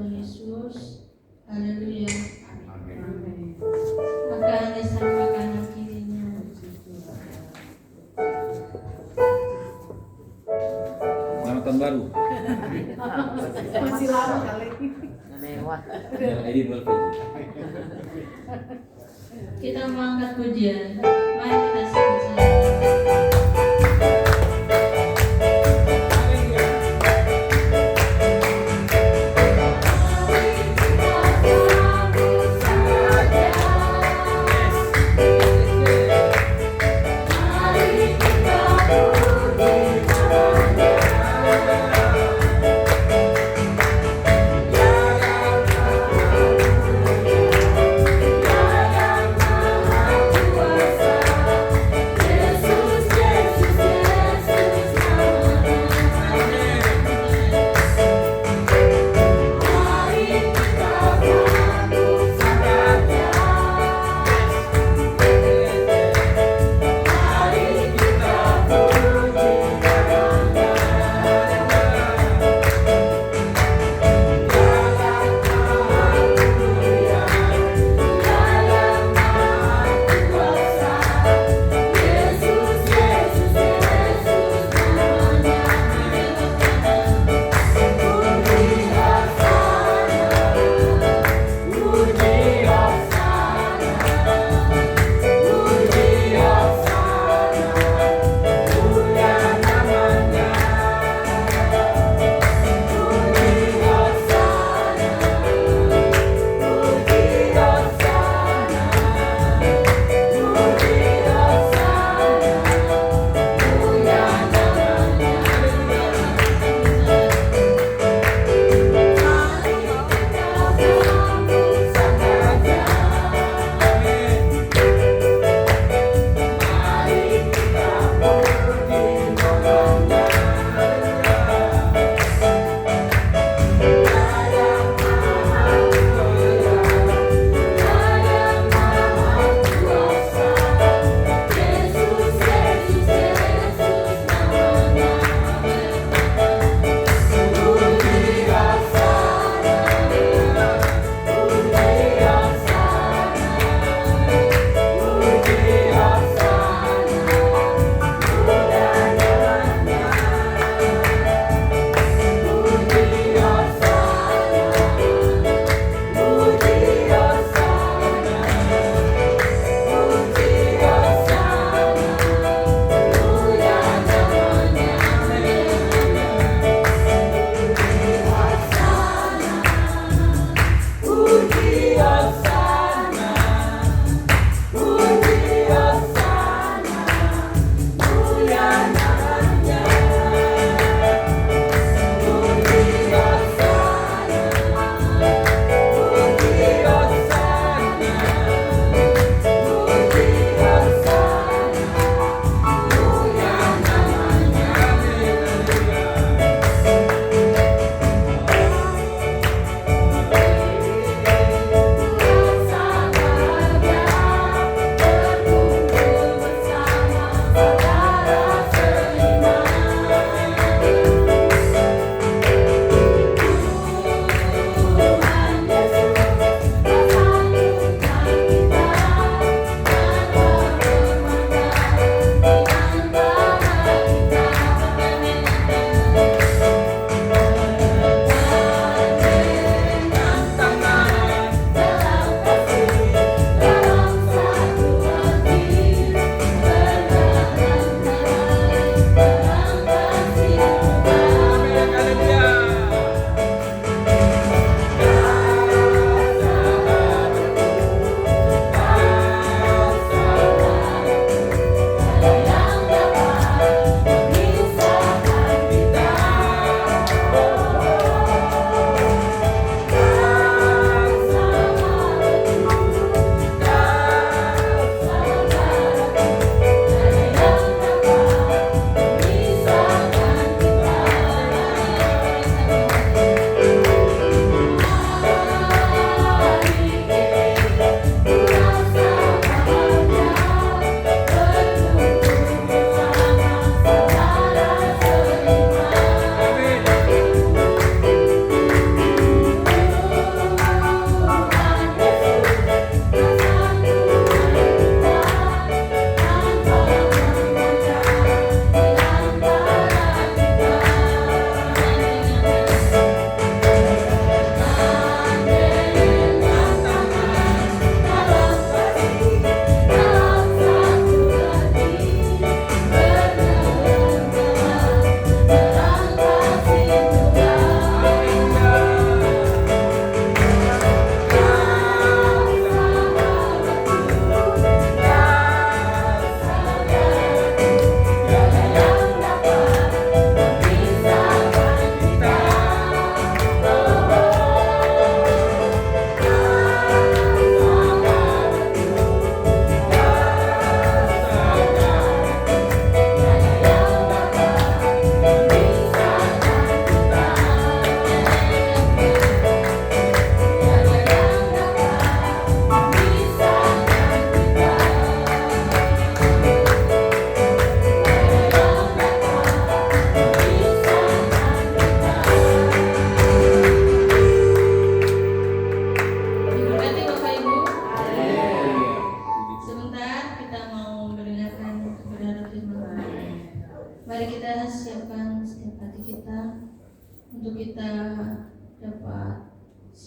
Tuhan Yesus. Haleluya. Amin. Maka diserahkan kanan kirinya. Selamat tahun baru. Masih lama kali. Lewat. Ya, Idul Fitri. Kita mengangkat pujian. Mari kita sama-sama. Yesus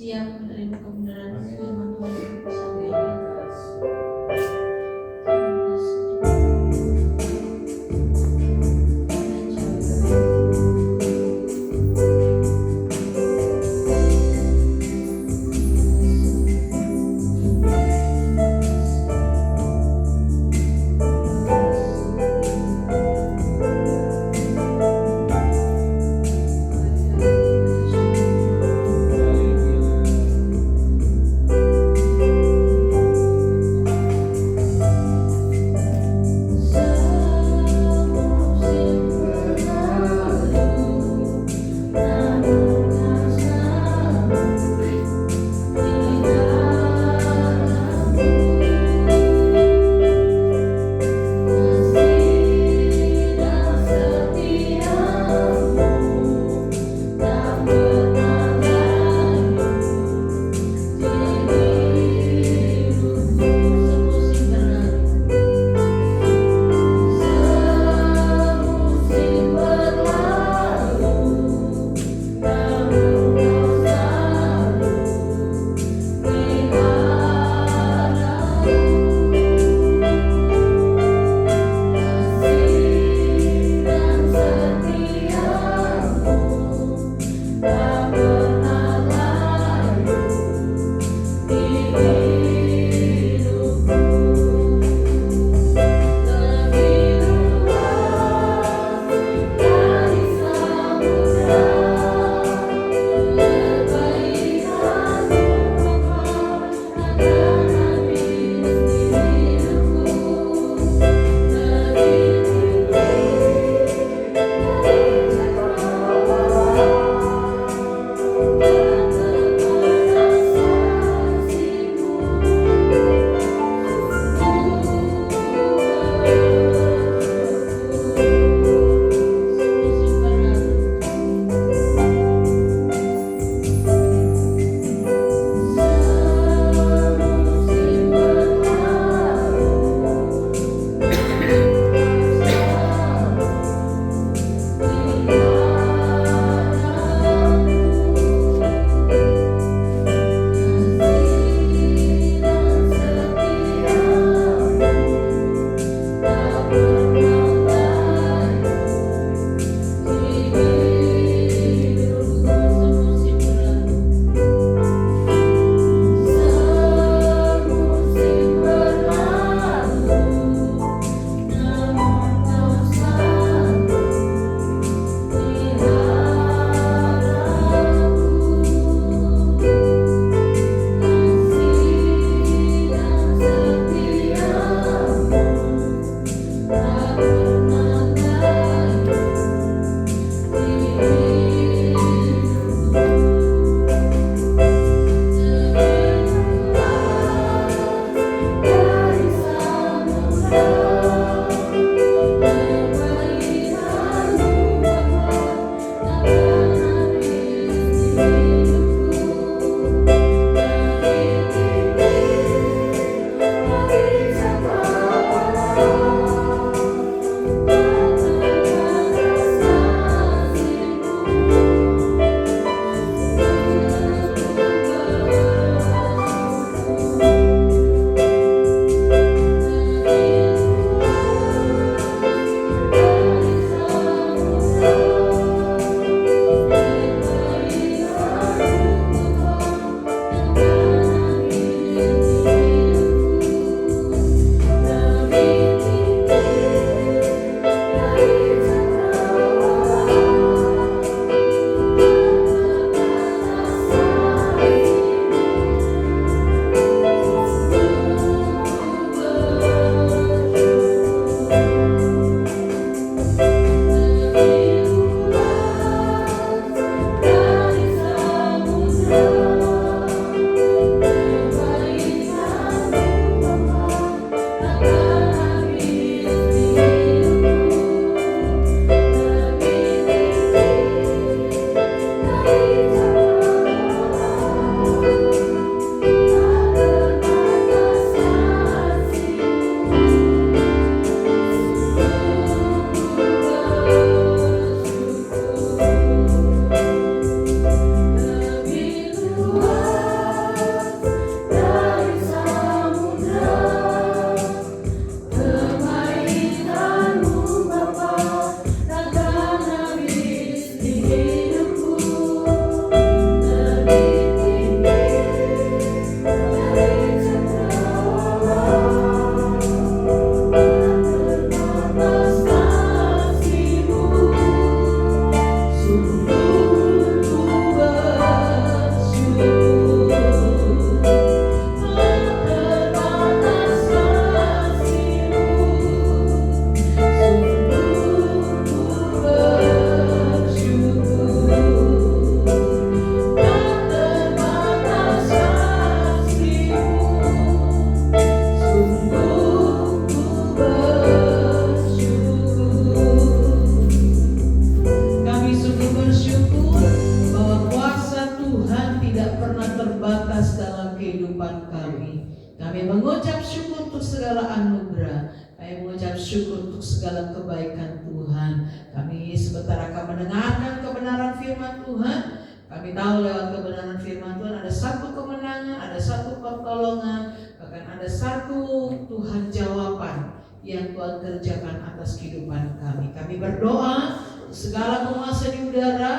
siap menerima kebenaran firman Tuhan yang disampaikan. kehidupan kami. Kami mengucap syukur untuk segala anugerah. Kami mengucap syukur untuk segala kebaikan Tuhan. Kami sebentar akan mendengarkan kebenaran firman Tuhan. Kami tahu lewat kebenaran firman Tuhan ada satu kemenangan, ada satu pertolongan, bahkan ada satu Tuhan jawaban yang Tuhan kerjakan atas kehidupan kami. Kami berdoa segala penguasa di udara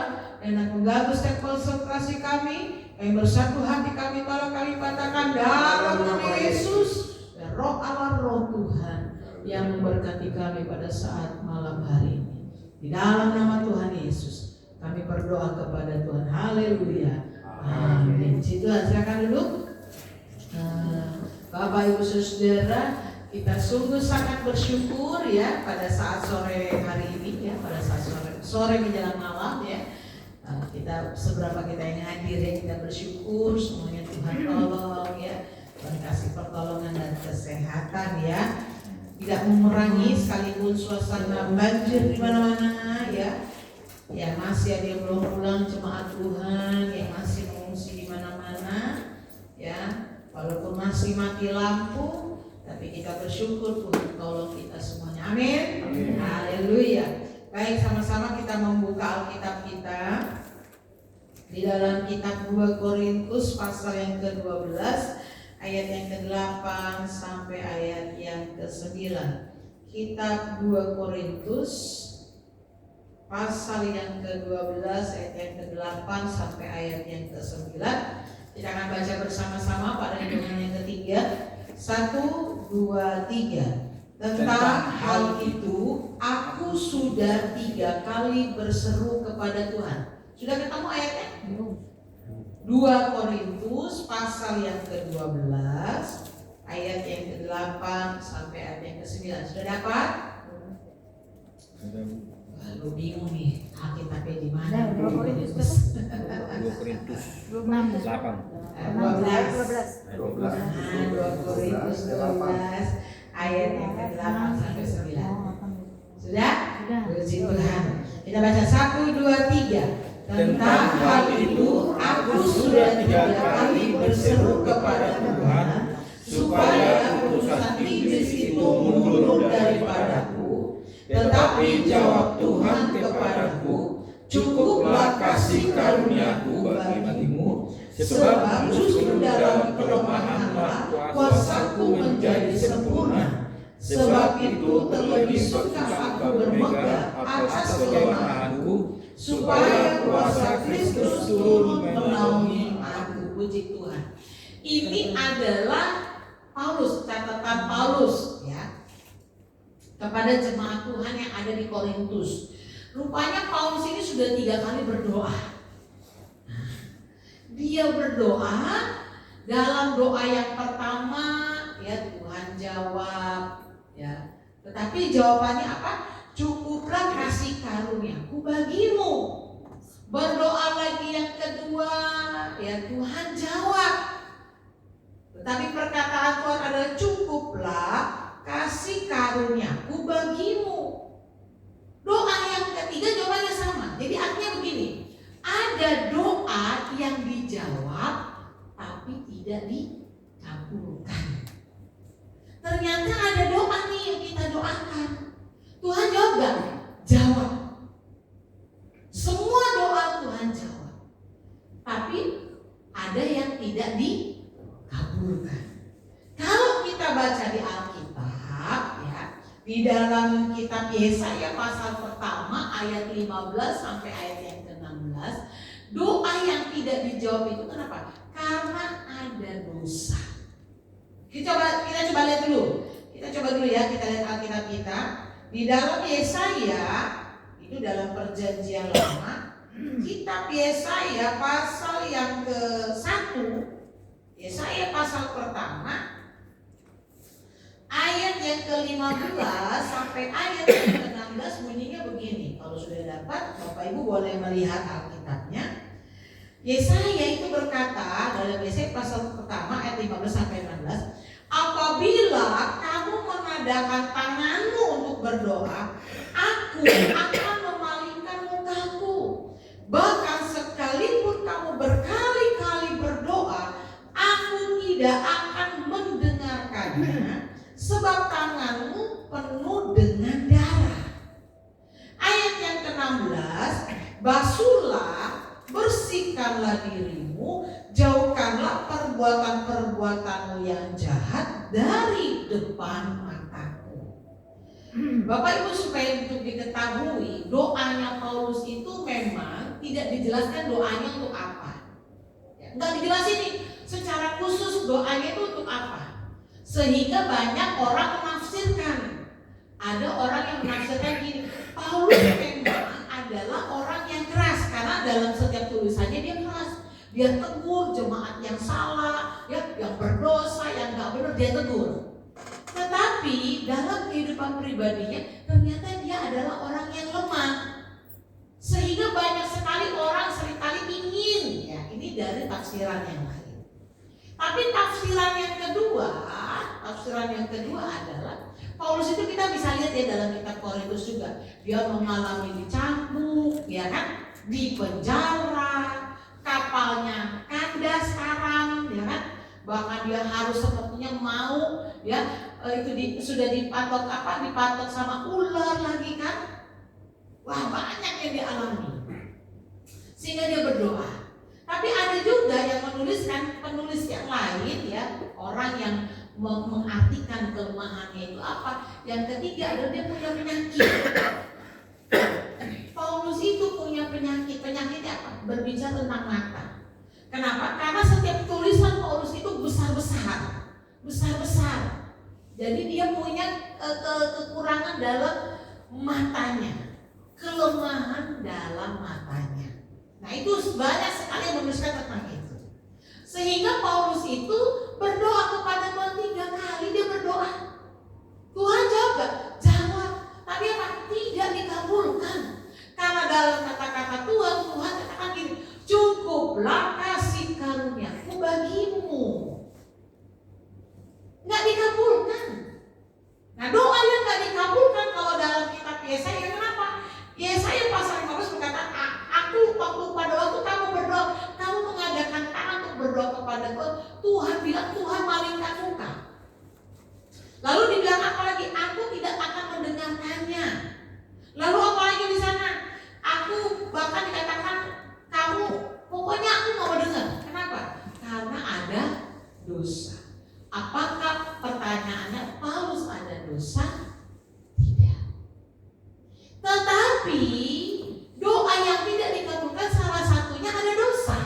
dan mengganggu setiap konsentrasi kami. Kami bersatu hati kami malah kami katakan dalam nama Yesus dan Roh Allah, Roh Tuhan yang memberkati kami pada saat malam hari ini. Di dalam nama Tuhan Yesus kami berdoa kepada Tuhan. Haleluya. Amin. Tuhan silakan duduk. Bapak Ibu Saudara, kita sungguh sangat bersyukur ya pada saat sore hari ini ya, pada saat sore menjelang malam ya. Kita seberapa kita yang hadir ya, kita bersyukur semuanya Tuhan tolong ya, Tuhan kasih pertolongan dan kesehatan ya, tidak memerangi sekalipun suasana banjir di mana-mana ya, yang masih ada yang belum pulang jemaat Tuhan, yang masih mengungsi di mana-mana ya, walaupun masih mati lampu, tapi kita bersyukur Tuhan tolong kita semuanya. Amin. Haleluya. Baik, sama-sama kita membuka Alkitab kita di dalam kitab 2 Korintus pasal yang ke-12 ayat yang ke-8 sampai ayat yang ke-9. Kitab 2 Korintus pasal yang ke-12 ayat yang ke-8 sampai ayat yang ke-9. Kita akan baca bersama-sama pada hitungan yang ketiga. 1, 2, 3. Tentang hal itu aku sudah 3 kali berseru kepada Tuhan. Sudah ketemu ayatnya? 2 Korintus pasal yang ke-12 ayat yang ke-8 sampai ayat yang ke-9. Sudah dapat? Lu bingung nih, Alkitabnya di mana? 2 Korintus 8. 2 Korintus 12 ayat yang ke-8 sampai 9. Sudah? Puji Tuhan. Kita baca 1, 2, 3. Tentang hal itu aku sudah 3 kali berseru kepada Tuhan supaya utusan iblis itu mundur daripadaku. Tetapi jawab Tuhan kepadaku, cukuplah kasih karuniaku bagimu, sebab justru dalam kelemahanlah kuasaku menjadi sempurna. Sebab itu terlebih suka aku bermegah atas kelemahanku, supaya kuasa Kristus turun menaungi aku. Puji Tuhan. Ini adalah Paulus, catatan Paulus ya, kepada jemaat Tuhan yang ada di Korintus. Rupanya Paulus ini sudah 3 kali berdoa. Dia berdoa, dalam doa yang pertama ya Tuhan jawab ya. Tetapi jawabannya apa? Cukuplah kasih karuniaku bagimu. Berdoa lagi yang kedua ya Tuhan jawab. Tetapi perkataan Tuhan adalah cukuplah kasih karuniaku bagimu. Doa yang ketiga jawabannya sama. Jadi artinya begini, ada doa yang dijawab tapi tidak dikabulkan. Ternyata ada doa nih yang kita doakan, Tuhan jawab gak? Jawab. Semua doa Tuhan jawab, tapi ada yang tidak dikabulkan. Kalau kita baca di Alkitab ya, di dalam kitab Yesaya pasal pertama ayat 15 sampai ayat yang ke-16, doa yang tidak dijawab itu kenapa? Karena ada dosa. Kita coba lihat dulu. Kita coba dulu ya, kita lihat Alkitab kita. Di dalam Yesaya, itu dalam perjanjian lama, kitab Yesaya pasal yang ke-1, Yesaya pasal pertama ayat yang ke-15 sampai ayat yang ke-16 bunyinya begini. Kalau sudah dapat, Bapak Ibu boleh melihat Alkitabnya. Yesaya itu berkata dalam Yesaya pasal pertama ayat 15 sampai 16, apabila kamu mengadakan tanganmu untuk berdoa, aku akan memalingkan mukaku. Bahkan sekalipun kamu berkali-kali berdoa, aku tidak akan mendengarkannya, sebab tanganmu penuh dengan darah. Ayat yang ke-16, basuhlah, bersihkanlah dirimu, jauhkanlah perbuatan-perbuatanmu yang jahat dari depan mataku. Bapak Ibu, supaya untuk diketahui, doanya Paulus itu memang tidak dijelaskan doanya untuk apa. Enggak dijelasin nih secara khusus doanya itu untuk apa. Sehingga banyak orang menafsirkan. Ada orang yang menafsirkan gini, Paulus memang adalah orang yang keras, karena dalam setiap tulisannya dia keras. Dia tegur jemaat yang salah, ya, yang berdosa, yang nggak benar dia tegur. Tetapi dalam kehidupan pribadinya ternyata dia adalah orang yang lemah. Sehingga banyak sekali orang seringkali ingin, ya, ini dari tafsiran yang lain. Tapi tafsiran yang kedua adalah Paulus itu kita bisa lihat ya dalam kitab Korintus juga. Dia mengalami dicambuk, ya kan, di penjara, kapalnya kandas sekarang, ya kan. Bahkan dia harus sepertinya mau, ya, sudah dipatok sama ular lagi kan. Wah, banyak yang dialami. Sehingga dia berdoa. Tapi ada juga yang menuliskan, penulis yang lain, ya, orang yang mengartikan kelemahannya itu apa. Yang ketiga adalah dia punya penyakit. Paulus itu punya penyakit. Penyakitnya apa? Berbicara tentang mata. Kenapa? Karena setiap tulisan Paulus itu besar-besar. Jadi dia punya kekurangan dalam matanya, kelemahan dalam matanya. Nah, itu banyak sekali yang menuliskan tentang itu. Sehingga Paulus itu berdoa kepada Tuhan 3 kali. Dia berdoa, Tuhan jawab gak? Jawab. Tapi apa? Tidak dikabulkan. Karena dalam kata-kata Tuhan katakan gini, cukuplah kasih karuniaku bagimu. Gak dikabulkan. Nah, doa yang gak dikabulkan kalau dalam kitab Yesaya, kenapa? Yesaya pasal 15 berkata, waktu kamu berdoa, kamu mengadakan tangan untuk berdoa kepada Tuhan bilang, Tuhan malingkan muka. Lalu dibilang apa lagi? Aku tidak akan mendengarkannya. Lalu apa lagi di sana? Aku bahkan dikatakan, pokoknya aku nggak mau dengar. Kenapa? Karena ada dosa. Apakah pertanyaannya Paulus ada dosa? Tidak. Tetapi doa yang tidak dikabulkan salah satunya ada dosa.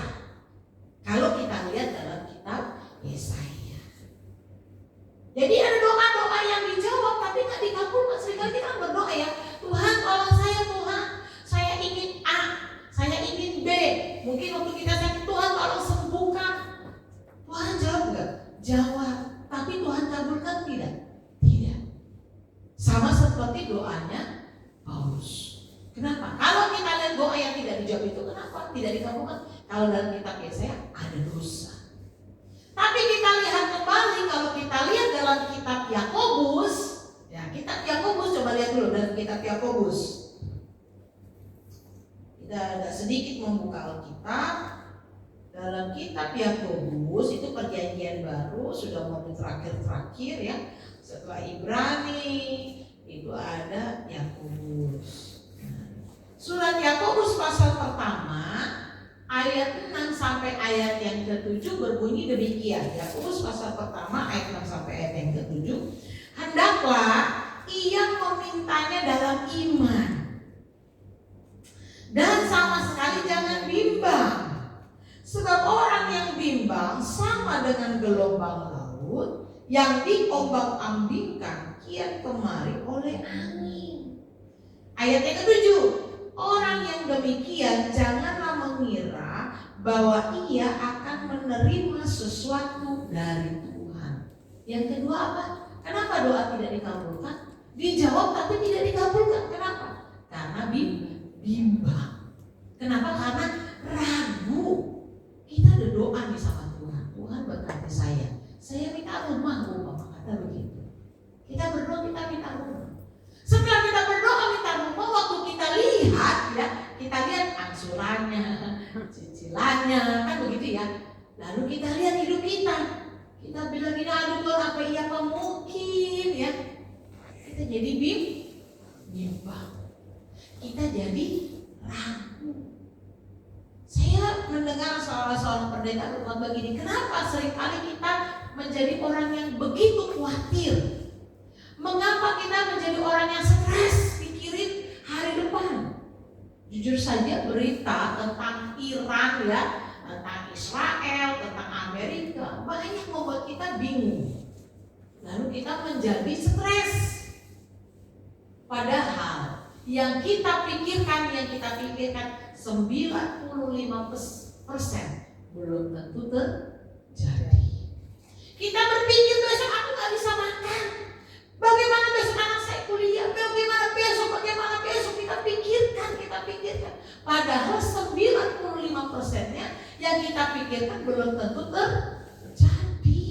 Kalau kita lihat dalam kitab Yesaya. Jadi ada doa-doa yang dijawab tapi nggak dikabulkan. Seringkali kita berdoa ya, Tuhan tolong saya, Tuhan, saya ingin A, saya ingin B. Mungkin waktu kita sakit, Tuhan tolong sembuhkan. Tuhan jawab nggak? Jawab. Tapi Tuhan kabulkan tidak? Tidak. Sama seperti doanya Paulus. Kenapa? Kalau kita lihat doa yang tidak dijawab itu, kenapa tidak dikabulkan? Kalau dalam kitab Yesaya ada dosa. Tapi kita lihat kembali, kalau kita lihat dalam kitab Yakobus, ya, kitab Yakobus, coba lihat dulu dalam kitab Yakobus. Kita agak sedikit membuka Alkitab. Dalam kitab Yakobus itu perjanjian baru, sudah mau terakhir ya. Setelah Ibrani itu ada Yakobus. Surat Yakobus pasal pertama ayat 6 sampai ayat yang ke-7 berbunyi demikian. Yakobus pasal pertama ayat 6 sampai ayat yang ke-7. Hendaklah ia memintanya dalam iman dan sama sekali jangan bimbang. Sebab orang yang bimbang sama dengan gelombang laut yang diombang-ambingkan kian kemari oleh angin. Ayat yang ke-7. Orang yang demikian janganlah mengira bahwa ia akan menerima sesuatu dari Tuhan. Yang kedua apa? Kenapa doa tidak dikabulkan? Dijawab tapi tidak dikabulkan. Kenapa? Karena bimbang. Kenapa? Karena ragu. Kita ada doa nih sama Tuhan. Tuhan berkati saya minta rumah, kata begitu. Kita berdoa, kita minta rumah. Setelah kita berdoa minta rumah, waktu kita lihat, ya, kita lihat angsurannya, cicilannya, kan begitu ya. Lalu kita lihat hidup kita begini. Kenapa seringkali kita menjadi orang yang begitu khawatir? Mengapa kita menjadi orang yang stres pikirin hari depan? Jujur saja berita tentang Iran ya, tentang Israel, tentang Amerika banyak membuat kita bingung. Lalu kita menjadi stres. Padahal yang kita pikirkan 95% belum tentu terjadi. Kita berpikir besok aku gak bisa makan. Bagaimana besok anak saya kuliah? Bagaimana besok kita pikirkan. Padahal 95%-nya yang kita pikirkan belum tentu terjadi.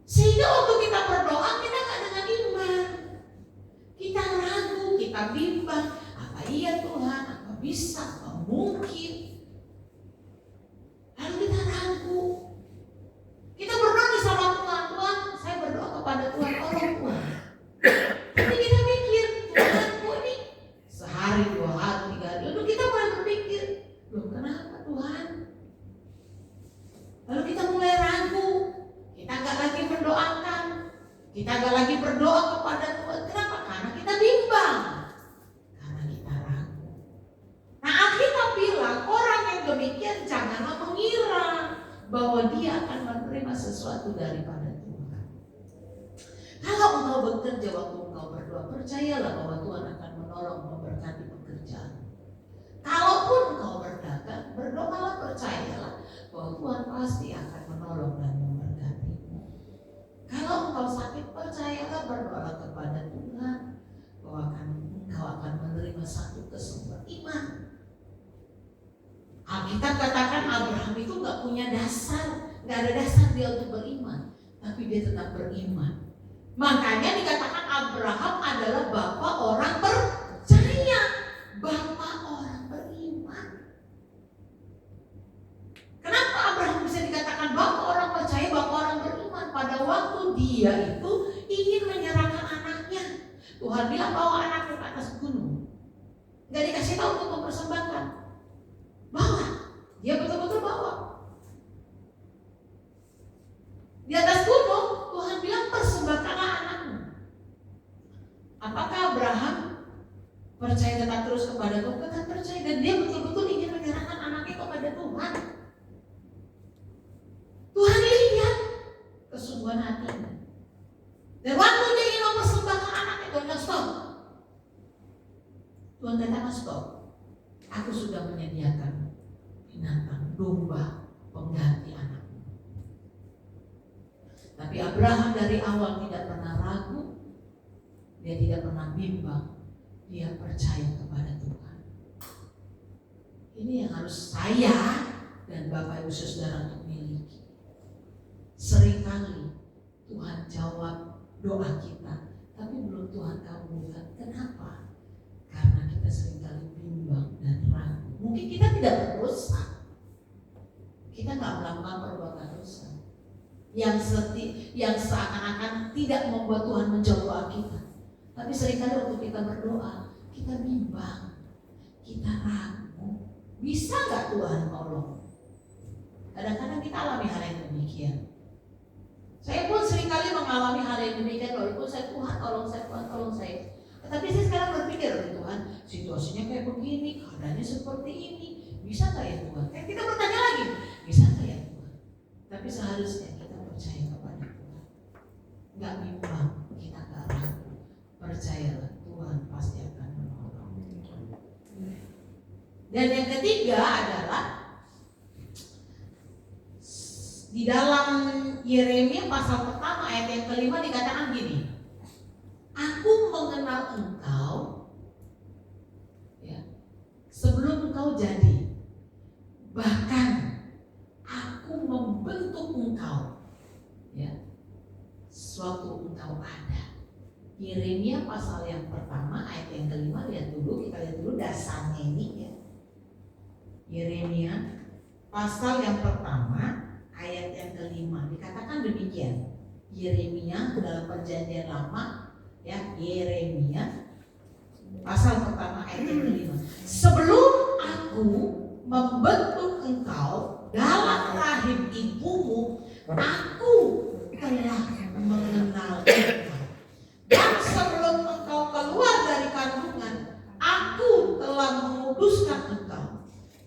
Sehingga waktu kita berdoa kita gak dengan iman. Kita ragu, kita bimbang. Apa iya Tuhan? Apa bisa? Apa mungkin? Lalu kita ragu. Kita berdoa di sama Tuhan. Tuhan, saya berdoa kepada Tuhan. Tolong Tuhan. Tapi kita mikir, Tuhanku ini sehari, 2 hari, 3 hari. Lalu kita mulai berpikir, loh kenapa Tuhan? Lalu kita mulai ragu. Kita gak lagi mendoakan. Kita gak lagi berdoa kepada Tuhan. Kenapa? Karena kita bimbang. Karena kita ragu. Nah, Alkitab bilang orang yang demikian janganlah mengira bahwa dia akan menerima sesuatu daripada Tuhan. Kalau engkau bekerja waktu engkau berdoa, percayalah bahwa Tuhan akan menolong memberkati pekerjaan. Kalaupun engkau berdagang, berdoalah, percayalah bahwa Tuhan pasti akan menolong dan memberkatimu. Kalau engkau sakit, percayalah, berdoalah kepada Tuhan bahwa engkau akan menerima satu kesembuhan iman. Alkitab katakan Abraham itu gak punya dasar, gak ada dasar dia untuk beriman, tapi dia tetap beriman. Makanya dikatakan Abraham adalah bapa orang percaya, bapa orang beriman. Kenapa Abraham bisa dikatakan bapa orang percaya, bapa orang beriman? Pada waktu dia itu ingin menyerahkan anaknya, Tuhan bilang bawa anaknya ke atas gunung. Gak dikasih tahu untuk mempersembahkan. Bawa, dia betul-betul bawa. Di atas gunung Tuhan bilang persembahkanlah anakmu. Apakah Abraham percaya tetap terus kepada Tuhan? Tetap percaya, dan dia betul-betul ingin menyerahkan anaknya kepada Tuhan. Tuhan lihat kesungguhan hatinya. Dan waktu dia ingin mempersembahkan anaknya, Tuhan bilang stop. Tuhan katakan stop. Aku sudah menyediakan binatang, domba, pengganti anakmu. Tapi Abraham dari awal tidak pernah ragu, dia tidak pernah bimbang, dia percaya kepada Tuhan. Ini yang harus saya dan Bapak Ibu Saudara untuk miliki. Seringkali Tuhan jawab doa kita, tapi belum Tuhan kabulkan. Kenapa? Karena kita seringkali bimbang dan ragu. Mungkin kita tidak berdosa, kita nggak melakukan perbuatan dosa yang seakan-akan tidak membuat Tuhan menjawab doa kita. Tapi seringkali waktu kita berdoa, kita bimbang, kita ragu, bisa nggak Tuhan tolong? Kadang-kadang kita alami hal yang demikian. Saya pun seringkali mengalami hal yang demikian. Walaupun saya Tuhan tolong saya. Tapi saya sekarang berpikir, Tuhan, situasinya kayak begini, keadaannya seperti ini, bisa nggak ya Tuhan? Kita bertanya lagi, bisa nggak ya Tuhan? Tapi seharusnya kita percaya kepada Tuhan, nggak bimbang, kita nggak ragu, percayalah Tuhan pasti akan menolong. Dan yang ketiga adalah di dalam Yeremia pasal pertama ayat yang kelima dikatakan gini. Aku mengenal engkau ya, sebelum engkau jadi. Bahkan aku membentuk engkau ya, sewaktu engkau ada. Yeremia pasal yang pertama ayat yang kelima, kita lihat dulu dasarnya ini ya. Yeremia pasal yang pertama ayat yang kelima dikatakan demikian. Yeremia dalam perjanjian lama ya, Yeremia pasal pertama ayat yang kelima. Sebelum aku membentuk engkau dalam rahim ibumu, aku telah mengenal engkau. Dan sebelum engkau keluar dari kandungan, aku telah menguduskan engkau.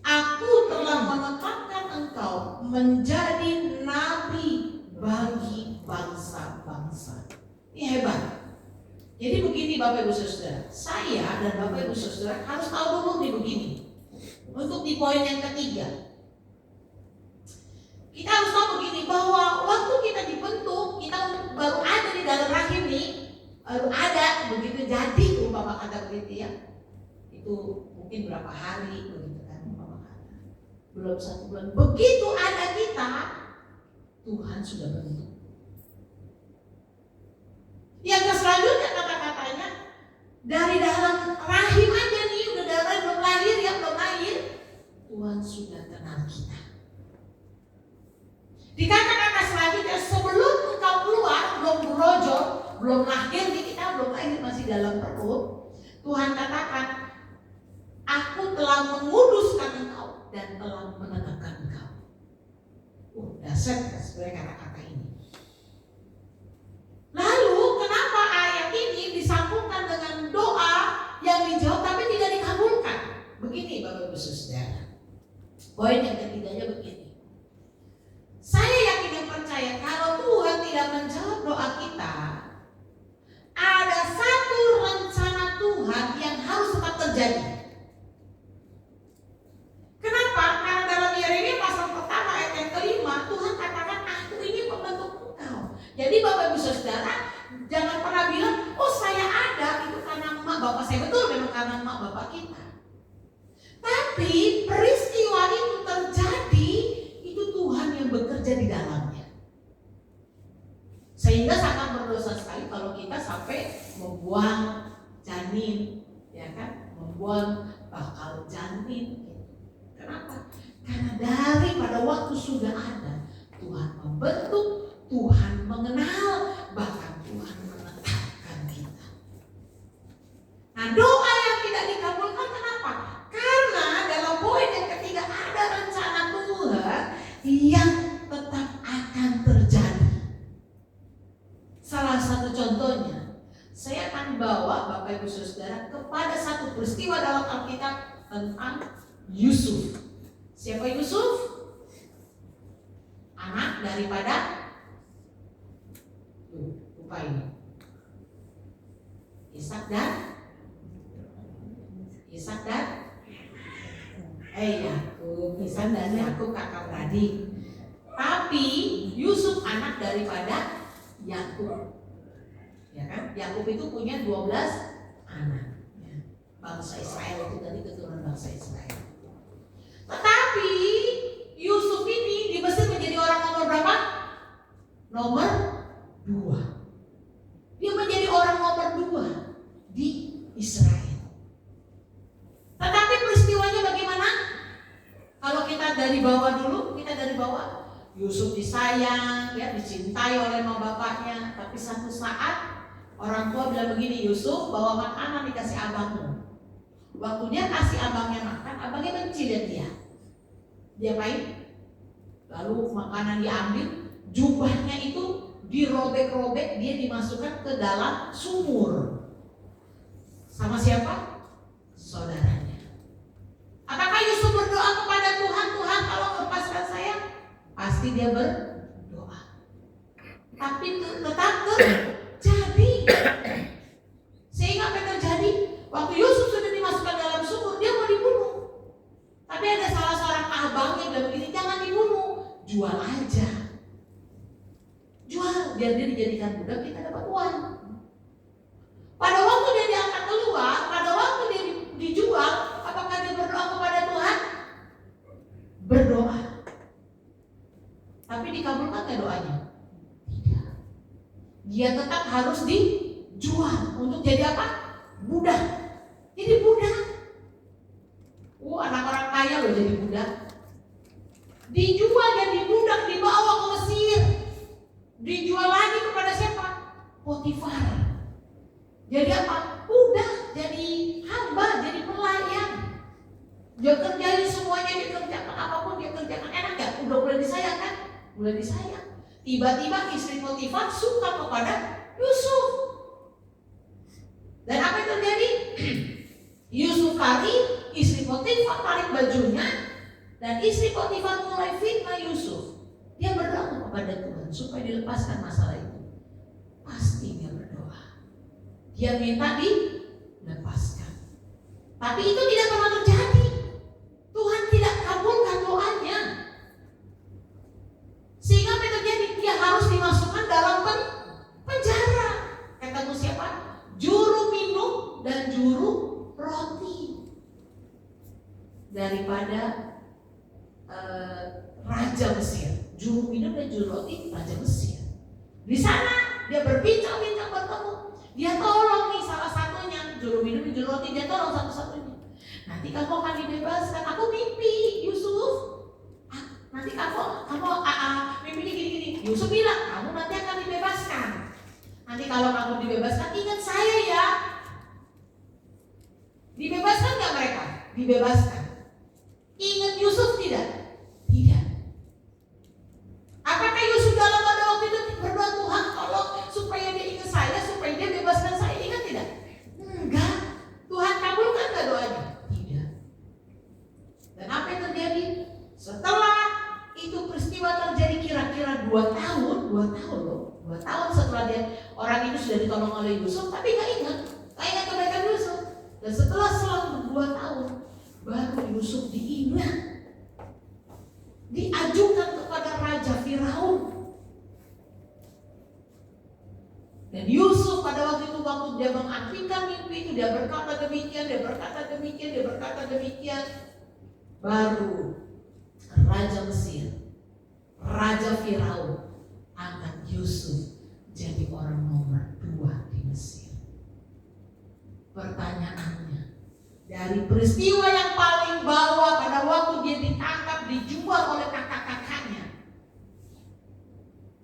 Aku telah menetapkan engkau menjadi nabi bagi bangsa-bangsa. Ini hebat. Jadi begini Bapak Ibu Saudara, saya dan Bapak Ibu Saudara harus tahu dulu nih begini. Untuk di poin yang ketiga, kita harus tahu begini, bahwa waktu kita dibentuk, kita baru ada di dalam rahim nih, baru ada begitu jadi umpama kata begitu ya. Itu mungkin berapa hari begitu kan umpama kata. Belum 1 bulan. Begitu ada kita, Tuhan sudah bentuk. Yang selanjutnya kata-katanya, dari dalam rahim aja nih, udah dari belum lahir ya, belum lahir, Tuhan sudah kenal kita. Di kata-kata selanjutnya, sebelum engkau keluar, belum berojol, belum lahir nih, kita belum lahir, masih dalam perut, Tuhan katakan, aku telah menguduskan engkau dan telah menetapkan engkau. Dasar sebenarnya kata-kata ini. Lalu kenapa ayat ini disambungkan dengan doa yang dijawab tapi tidak dikabulkan? Begini Bapak Ibu Saudara. Poin yang ketiganya begini. Saya yakin dan percaya kalau Tuhan tidak menjawab doa kita, ada satu rencana Tuhan yang harus tetap terjadi. Kenapa? Karena dalam Yeremia pasal pertama ayat yang kelima, Tuhan katakan, aku ini pembentuk engkau. Jadi Bapak Ibu Saudara, jangan pernah bilang, oh saya ada, itu karena emak bapak saya. Betul, memang karena emak bapak kita. Tapi peristiwa itu terjadi, itu Tuhan yang bekerja di dalamnya. Sehingga sangat berdosa sekali kalau kita sampai membuang janin, ya kan? Membuang bakal janin. Kenapa? Karena daripada waktu sudah ada, Tuhan membentuk, Tuhan mengenal, bahkan Tuhan menetapkan kita. Nah, doa yang tidak dikabulkan kenapa? Karena dalam poin yang ketiga ada rencana Tuhan yang tetap akan terjadi. Salah satu contohnya, saya akan bawa Bapak Ibu Saudara kepada satu peristiwa dalam Alkitab tentang Yusuf. Siapa Yusuf? Anak daripada lupa ini. Ishak dan Yakub. Ishak dan Yakub kakak beradik. Tapi Yusuf anak daripada Yakub. Ya kan? Yakub itu punya 12 anak. Ya. Bangsa Israel itu dari keturunan bangsa Israel. Tetapi Yusuf ini di Mesir menjadi orang nomor berapa? Nomor 2. Dia menjadi orang nomor 2 di Israel. Tetapi peristiwanya bagaimana? Kalau kita dari bawah dulu, Yusuf disayang, ya, dicintai oleh mama bapaknya. Tapi satu saat orang tua bilang begini, Yusuf bawa makanan dikasih abangmu. Waktu dia kasih abangnya makan, abangnya benci lihat dia. Dia apain? Lalu makanan diambil, jubahnya itu dirobek-robek, dia dimasukkan ke dalam sumur. Sama siapa? Saudaranya. Apakah Yusuf berdoa kepada Tuhan, Tuhan kalau lepaskan saya? Pasti dia berdoa. Tapi tetap terjadi. Sehingga apa yang terjadi? Waktu Yusuf sudah dimasukkan dalam sumur, dia mau dibunuh. Tapi ada salah seorang abang yang bilang begini, jangan dibunuh, jual aja. Jual, biar dia dijadikan budak, kita dapat uang. Pada waktu dia diangkat keluar, pada waktu dia dijual, apakah dia berdoa kepada Tuhan? Berdoa. Tapi dikabulkan gak doanya? Tidak. Dia tetap harus dijual untuk jadi apa? Budak. Jadi budak. Anak orang kaya loh jadi budak. Dijual jadi budak, dibawa ke Mesir. Dijual lagi kepada siapa? Potifar. Jadi apa? Budak, jadi hamba, jadi pelayan. Dia kerjain semuanya, dia kerjakan apapun dia kerjakan. Enak gak? mulai disayang. Tiba-tiba istri Potifar suka kepada Yusuf. Dan apa yang terjadi? Yusuf lari, istri Potifar tarik bajunya, dan istri Potifar mulai fitnah Yusuf. Dia berdoa kepada Tuhan supaya dilepaskan masalah itu. Pasti dia berdoa. Dia minta dilepaskan. Tapi itu tidak pernah terjadi. Tuhan tidak kabulkan doanya. Sehingga apa yang terjadi? Dia harus dimasukkan dalam penjara. Katamu siapa? Juru minum dan juru roti. Daripada Raja Mesir. Juru minum dan juru roti Raja Mesir. Di sana dia berbincang-bincang bertemu. Dia tolong nih salah satunya, juru minum dan juru roti, dia tolong satu-satunya. Nanti kamu akan dibebaskan. Aku mimpi, Yusuf. Nanti kamu mimpinya gini-gini. Yusuf bilang, kamu nanti akan dibebaskan. Nanti kalau kamu dibebaskan, ingat saya ya. Dibebaskan nggak mereka? Dibebaskan. Ingat Yusuf tidak? Tidak. Apakah Yusuf dalam pada waktu itu berdoa, Tuhan tolong supaya dia ingat saya, supaya dia bebaskan saya? Ingat tidak? Enggak. Tuhan kabulkan nggak doanya? Tidak. Dan apa yang terjadi? Setelah itu peristiwa terjadi kira-kira 2 tahun loh. 2 tahun setelah orang itu sudah ditolong oleh Yusuf, tapi nggak ingat kebaikan Yusuf. Dan setelah selang 2 tahun, baru Yusuf diingat, diajukan kepada Raja Firaun. Dan Yusuf pada waktu itu, waktu dia mengartikan mimpi itu, dia berkata demikian, baru Raja Mesir, Raja Firaun angkat Yusuf jadi orang nomor 2 di Mesir. Pertanyaannya, dari peristiwa yang paling bawah pada waktu dia ditangkap, dijual oleh kakak-kakaknya,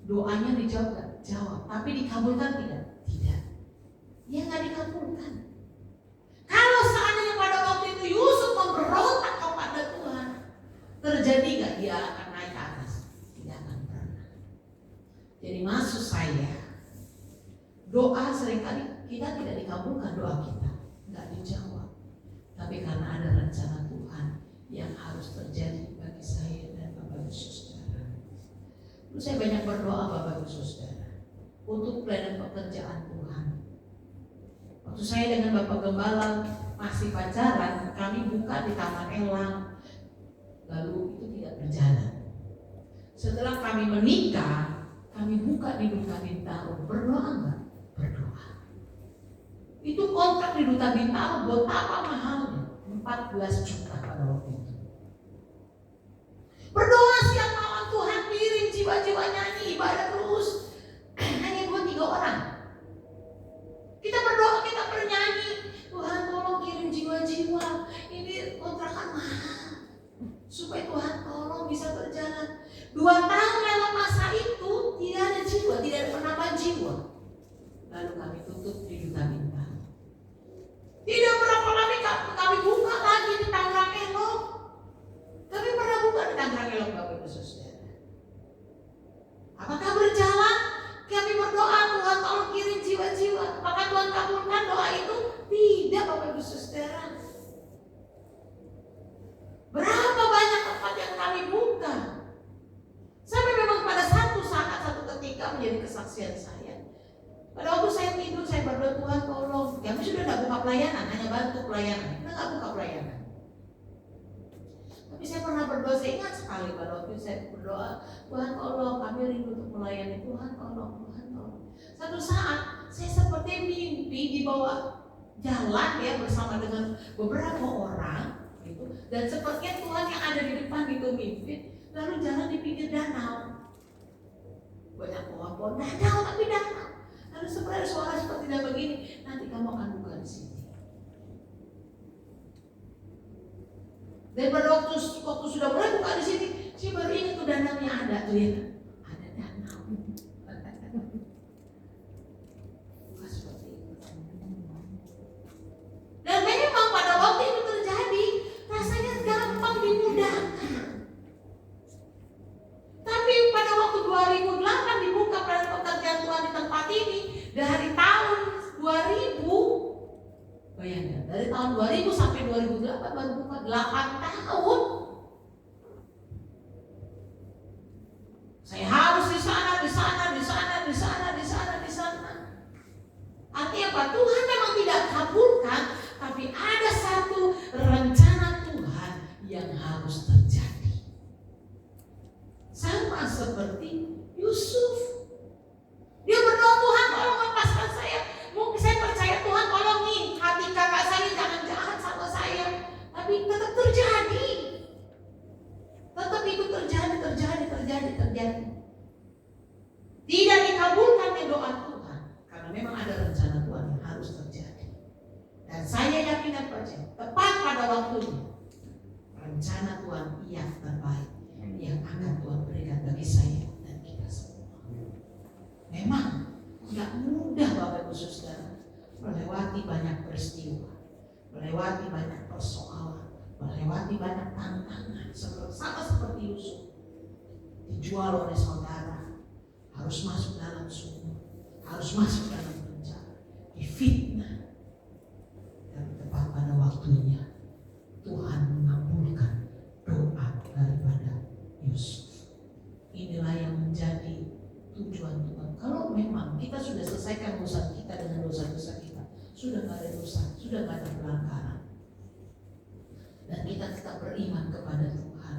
doanya dijawab gak? Jawab. Tapi dikabulkan tidak? Tidak. Ya nggak dikabulkan. Kalau seandainya pada waktu itu Yusuf memberontak kepada Tuhan, terjadi gak dia akan naik ke atas? Tidak akan pernah. Jadi maksud saya, doa seringkali kita tidak dikabulkan, doa kita nggak dijawab. Tapi karena ada rencana Tuhan yang harus terjadi bagi saya dan Bapak Ibu Saudara. Lalu saya banyak berdoa Bapak Ibu Saudara untuk pelayanan pekerjaan Tuhan. Waktu saya dengan Bapak Gembala masih pacaran, kami buka di Taman Elang. Lalu itu tidak berjalan. Setelah kami menikah, kami buka di Duta Bintaro. Berdoa enggak? Berdoa. Itu kontrak di Duta Bintaro betapa mahalnya, 14 juta pada waktu itu. Berdoa siang malam, Tuhan kirim jiwa-jiwa nyanyi ibadah terus. Hanya 2-3 orang. Kita berdoa, kita bernyanyi, Tuhan tolong kirim jiwa-jiwa. Ini kontrakan mahal, supaya Tuhan tolong bisa berjalan. 2 tahun lewat masa itu tidak ada jiwa, tidak ada penambahan jiwa. Lalu kami tutup di Duta Bintaro. Tidak berapa lama kami buka lagi di Tangerang Elok. Kami pernah buka di Tangerang Elok Bapak Ibu Saudara. Apakah berjalan? Kami berdoa, Tuhan tolong kirim jiwa-jiwa. Apakah Tuhan kabulkan doa itu? Tidak Bapak Ibu Saudara. Berapa banyak tempat yang kami buka, sampai memang pada satu saat, satu ketika menjadi kesaksian saya. Pada waktu saya tidur, saya berdoa, Tuhan tolong. Kami sudah tidak buka pelayanan, hanya bantu pelayanan. Kita tidak buka pelayanan. Tapi saya pernah berdoa, saya ingat sekali pada waktu saya berdoa, Tuhan tolong, kami rindu untuk melayani. Tuhan tolong, Tuhan tolong. Satu saat saya seperti mimpi di bawah jalan ya bersama dengan beberapa orang gitu. Dan sepertinya Tuhan yang ada di depan itu mimpi, lalu jalan di pinggir danau. Banyak pohon-pohon, danau tapi danau. Lalu sebenarnya suara seperti tidak begini, nanti kamu akan buka di sini. Dan pada waktu sudah mulai buka di sini, saya baru ingat tuh danaunya ada tuh ya, ada danau. Bukan seperti itu. Dan memang pada waktu itu terjadi, rasanya gampang dimudahkan. Tapi pada waktu 2008 baru buka 8 tahun. Saya harus di sana. Artinya apa? Tuhan memang tidak kabulkan, tapi ada satu rencana Tuhan yang harus terjadi. Sama seperti Yusuf. Dia berdoa, Tuhan tolong lepaskan saya. Mungkin saya percaya Tuhan tolong nih, hati kakak saya jangan jahat sama saya. Tapi tetap terjadi. Tetap itu terjadi. Tidak dikabulkannya doa Tuhan. Karena memang ada rencana Tuhan yang harus terjadi. Dan saya yakin dan percaya, tepat pada waktunya, rencana Tuhan yang terbaik yang akan Tuhan berikan bagi saya dan kita semua. Memang tidak mudah Bapak Ibu Saudara melewati banyak peristiwa, melewati banyak persoalan, melewati banyak tantangan, sama seperti Yusuf dijual oleh saudara, harus masuk dalam sumur, harus masuk dalam penjara, difitnah, dan tepat pada waktunya Tuhan mengabulkan doa daripada Yusuf. Inilah yang menjadi tujuan Tuhan. Kalau memang kita sudah selesaikan urusan kita dengan dosa-dosa kita, sudah tidak ada dosa, sudah tidak ada pelanggaran, dan kita tetap beriman kepada Tuhan,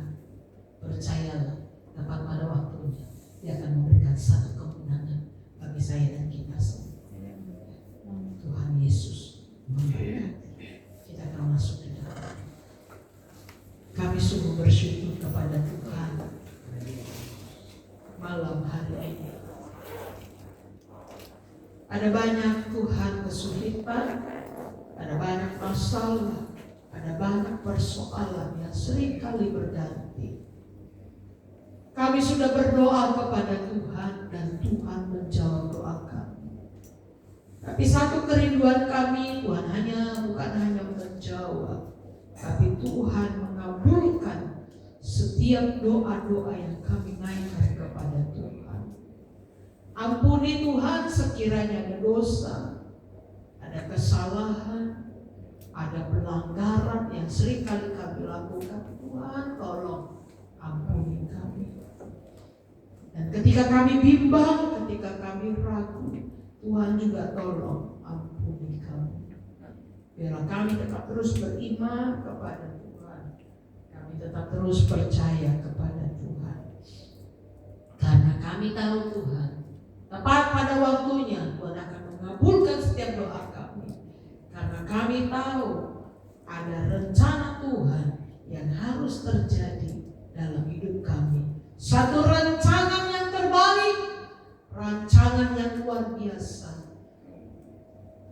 percayalah tepat pada waktunya Dia akan memberikan satu kemenangan bagi saya dan kita semua. Tuhan Yesus memberkati. Kita akan masuk ke dalam. Kami sungguh bersyukur kepada Tuhan malam hari ini. Ada banyak Tuhan kesulitan, ada banyak masalah, ada banyak persoalan yang sering kali berganti. Kami sudah berdoa kepada Tuhan dan Tuhan menjawab doa kami. Tapi satu kerinduan kami, Tuhan bukan hanya menjawab, tapi Tuhan mengabulkan setiap doa-doa yang kami naikkan kepada Tuhan. Ampuni Tuhan sekiranya ada dosa, ada kesalahan, ada pelanggaran yang sering kali kami lakukan. Tuhan tolong ampuni kami. Dan ketika kami bimbang, ketika kami ragu, Tuhan juga tolong ampuni kami. Biarlah kami tetap terus beriman kepada Tuhan. Kami tetap terus percaya kepada Tuhan. Karena kami tahu Tuhan, tepat pada waktunya Tuhan akan mengabulkan setiap doa kami. Karena kami tahu ada rencana Tuhan yang harus terjadi dalam hidup kami. Satu rancangan yang terbaik, rancangan yang luar biasa.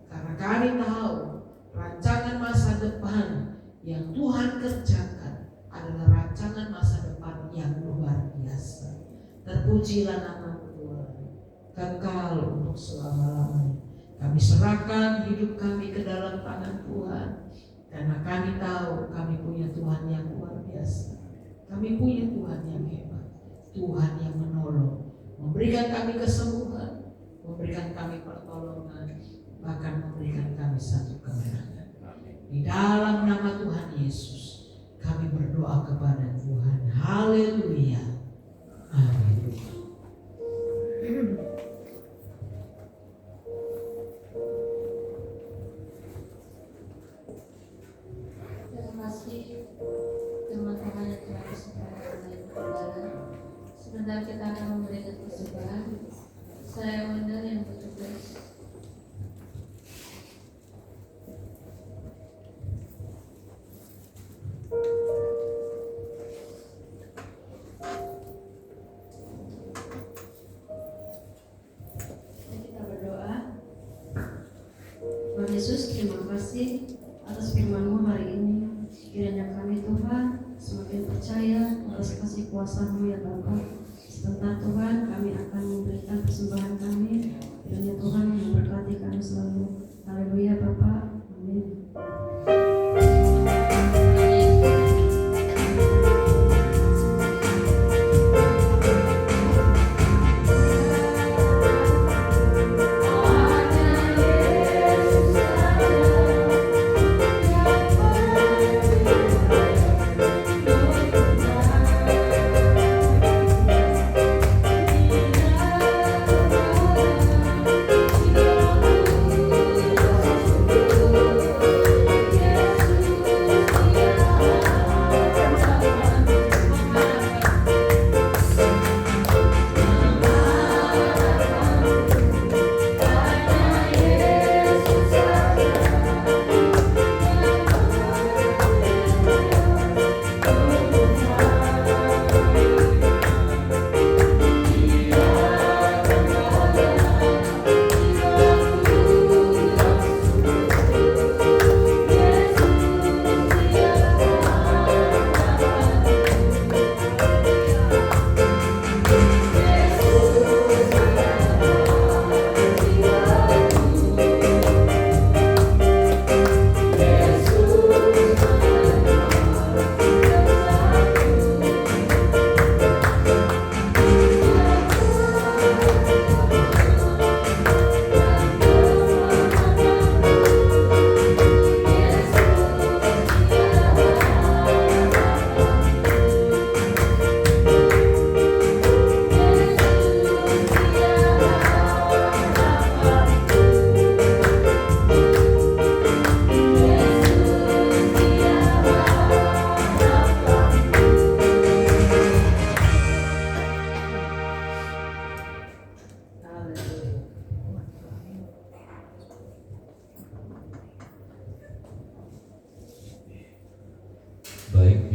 Karena kami tahu rancangan masa depan yang Tuhan kerjakan adalah rancangan masa depan yang luar biasa. Terpujilah nama Tuhan, kekal untuk selama-lamanya. Kami serahkan hidup kami ke dalam tangan Tuhan, karena kami tahu kami punya Tuhan yang luar biasa. Kami punya Tuhan yang hebat, Tuhan yang menolong, memberikan kami kesembuhan, memberikan kami pertolongan, bahkan memberikan kami satu kemenangan. Di dalam nama Tuhan Yesus kami berdoa kepada Tuhan. Haleluya. Amin. Terima kasih teman-teman yang telah bersedia saudara. Sebentar kita akan memberikan persembahan. Saya undang yang bertugas. Kita berdoa. Tuhan Yesus, terima kasih atas firman-Mu hari ini. Kiranya kami Tuhan semakin percaya atas kasih kuasa-Mu ya Bapa. Sebentar Tuhan kami akan memberikan persembahan kami. Kiranya Tuhan memberkati kami selalu. Haleluya Bapa. Amin.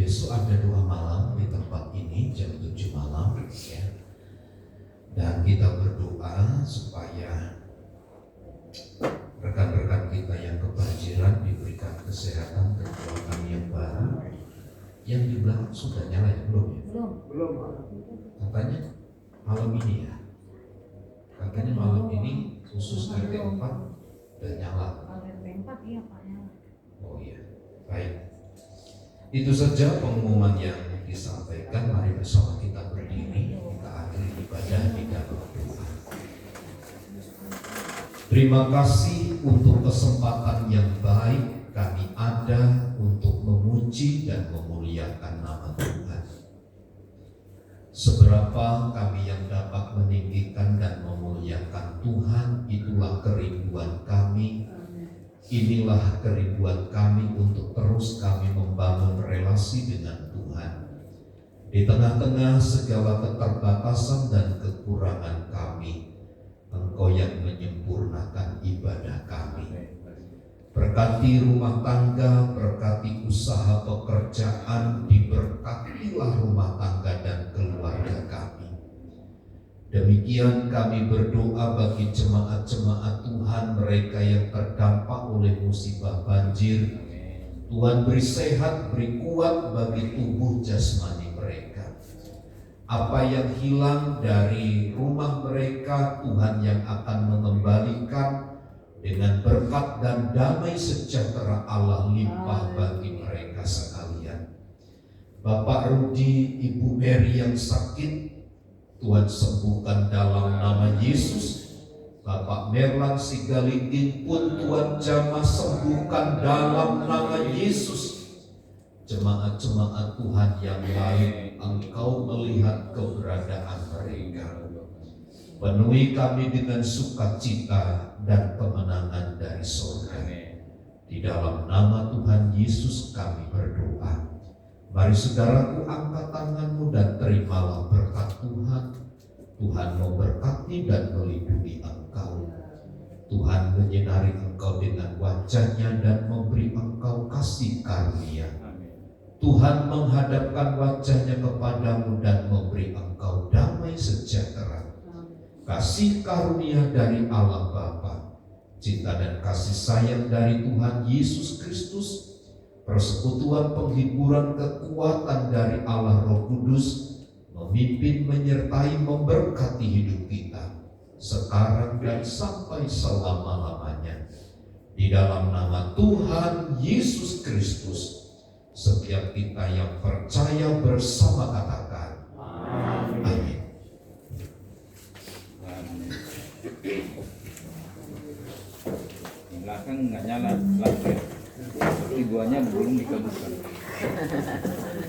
besok ada doa malam di tempat ini jam 7 malam ya. Dan kita berdoa supaya rekan-rekan kita yang kebanjiran diberikan kesehatan dan kekuatan yang baru. Yang di belakang sudah nyala ya? Belum ya? Belum. Katanya malam ini ya? Katanya malam ini khusus RT 4 dan nyala. RT 4 iya Pak nyala. Oh iya, baik. Itu saja pengumuman yang disampaikan. Mari bersama kita berdiri, kita akhiri ibadah di dalam doa. Terima kasih untuk kesempatan yang baik kami ada untuk memuji dan memuliakan nama Tuhan. Seberapa kami yang dapat meninggikan dan memuliakan Tuhan, itulah kerinduan kami. Inilah kerinduan kami untuk terus kami membangun relasi dengan Tuhan. Di tengah-tengah segala keterbatasan dan kekurangan kami, Engkau yang menyempurnakan ibadah kami. Berkati rumah tangga, berkati usaha pekerjaan, diberkatilah rumah tangga dan keluarga kami. Demikian kami berdoa bagi jemaat-jemaat Tuhan, mereka yang terdampak oleh musibah banjir. Tuhan beri sehat, beri kuat bagi tubuh jasmani mereka. Apa yang hilang dari rumah mereka, Tuhan yang akan mengembalikan dengan berkat dan damai sejahtera Allah limpah bagi mereka sekalian. Bapak Rudi, Ibu Mary yang sakit, Tuhan sembuhkan dalam nama Yesus. Bapak Merlan Sigalingking pun Tuhan jamah sembuhkan dalam nama Yesus. Jemaat-jemaat Tuhan yang lain, Engkau melihat keberadaan mereka. Penuhi kami dengan sukacita dan kemenangan dari surga. Di dalam nama Tuhan Yesus kami berdoa. Mari saudaraku, angkat tanganmu dan terimalah berkat Tuhan. Tuhan memberkati dan melindungi engkau. Tuhan menyinari engkau dengan wajah-Nya dan memberi engkau kasih karunia. Tuhan menghadapkan wajah-Nya kepadamu dan memberi engkau damai sejahtera. Kasih karunia dari Allah Bapa, cinta dan kasih sayang dari Tuhan Yesus Kristus, persekutuan penghiburan kekuatan dari Allah Roh Kudus, memimpin, menyertai, memberkati hidup kita, sekarang dan sampai selama-lamanya. Di dalam nama Tuhan Yesus Kristus, setiap kita yang percaya bersama katakan, amin. Belakang nggak nyala lampu, tapi guanya belum dikabulkan.